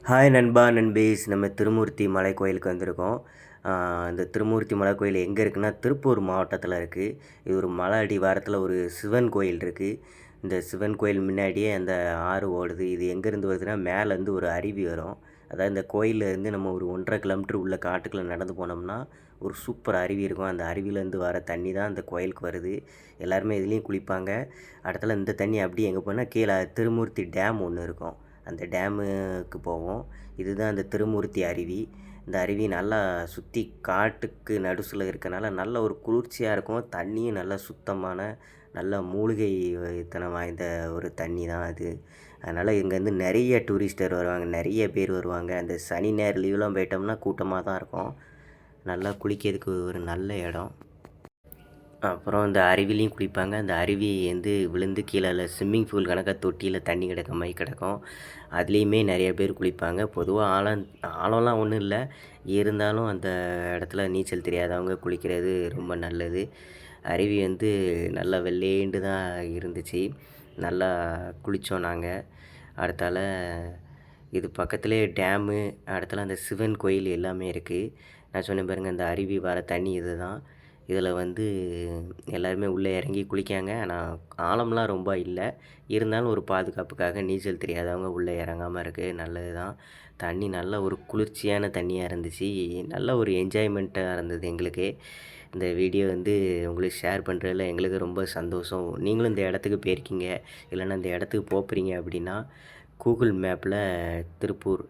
Hi நண்பா நண்பீஸ், நம்ம திருமூர்த்தி மலை கோயிலுக்கு வந்திருக்கோம். இந்த திருமூர்த்தி மலை கோயில் எங்கே இருக்குன்னா திருப்பூர் மாவட்டத்தில் இருக்குது. இது ஒரு மலை அடிவாரத்தில் ஒரு சிவன் கோயில் இருக்குது. இந்த சிவன் கோயில் முன்னாடியே அந்த ஆறு ஓடுது. இது எங்கேருந்து வருதுன்னா மேலேருந்து ஒரு அருவி வரும். அதாவது இந்த கோயிலேருந்து நம்ம ஒரு 1.5 கிலோமீட்டர் உள்ள காட்டுக்குள்ளே நடந்து போனோம்னா ஒரு சூப்பர் அருவி இருக்கும். அந்த அருவியிலேருந்து வர தண்ணி தான் அந்த கோயிலுக்கு வருது. எல்லாருமே இதுலேயும் குளிப்பாங்க. இடத்துல இந்த தண்ணி அப்படியே எங்கே போனால் கீழே திருமூர்த்தி டேம் ஒன்று இருக்கும். அந்த டேமுக்கு போவோம். இதுதான் அந்த திருமூர்த்தி அருவி. இந்த அருவி நல்லா சுற்றி காட்டுக்கு நடுசில் இருக்கனால நல்ல ஒரு குளிர்ச்சியாக இருக்கும். தண்ணியும் நல்லா சுத்தமான நல்ல மூலிகை தனம் வாய்ந்த ஒரு தண்ணி தான் அது. அதனால் இங்கேருந்து நிறைய டூரிஸ்டர் வருவாங்க, நிறைய பேர் வருவாங்க. அந்த சனி ஞாயிறு லீவ்லாம் போயிட்டோம்னா கூட்டமாக தான் இருக்கும். நல்லா குளிக்கிறதுக்கு ஒரு நல்ல இடம். அப்புறம் இந்த அருவிலையும் குளிப்பாங்க. அந்த அருவி வந்து விழுந்து கீழே ஸ்விம்மிங் பூல் கணக்காக தொட்டியில் தண்ணி கிடக்க மாதிரி கிடக்கும். அதுலேயுமே நிறைய பேர் குளிப்பாங்க. பொதுவாக ஆழம்லாம் ஒன்றும் இல்லை, இருந்தாலும் அந்த இடத்துல நீச்சல் தெரியாதவங்க குளிக்கிறது ரொம்ப நல்லது. அருவி வந்து நல்லா வெள்ளேண்டு தான் இருந்துச்சு. நல்லா குளித்தோம் நாங்கள். அடுத்தால இது பக்கத்துலேயே டேமு, அடுத்தால அந்த சிவன் கோயில் எல்லாமே இருக்குது. நான் சொன்னேன் பாருங்கள், இந்த அருவி வர தண்ணி இது தான். இதில் வந்து எல்லாருமே உள்ளே இறங்கி குளிக்காங்க. ஆனால் ஆழம்லாம் ரொம்ப இல்லை, இருந்தாலும் ஒரு பாதுகாப்புக்காக நீச்சல் தெரியாதவங்க உள்ளே இறங்காமல் இருக்குது நல்லது தான். தண்ணி நல்ல ஒரு குளிர்ச்சியான தண்ணியாக இருந்துச்சு. நல்ல ஒரு என்ஜாய்மெண்ட்டாக இருந்தது எங்களுக்கு. இந்த வீடியோ வந்து உங்களுக்கு ஷேர் பண்ணுறதுல எங்களுக்கு ரொம்ப சந்தோஷம். நீங்களும் இந்த இடத்துக்கு போயிருக்கீங்க, இல்லைன்னா இந்த இடத்துக்கு போகிறீங்க அப்படின்னா கூகுள் மேப்பில் திருப்பூர்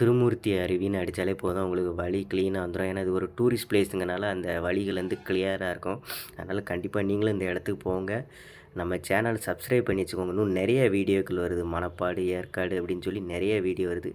திருமூர்த்தி அருவின்னு அடித்தாலே போதும், உங்களுக்கு வழி க்ளீனாக வந்துடும். ஏன்னா இது ஒரு டூரிஸ்ட் பிளேஸுங்கனால அந்த வழிகள் வந்து கிளியராக இருக்கும். அதனால் கண்டிப்பாக நீங்களும் இந்த இடத்துக்கு போங்க. நம்ம சேனல் சப்ஸ்கிரைப் பண்ணி வச்சுக்கோங்க. இன்னும் நிறைய வீடியோக்கள் வருது. மணப்பாடு, ஏற்காடு அப்படின்னு சொல்லி நிறைய வீடியோ வருது.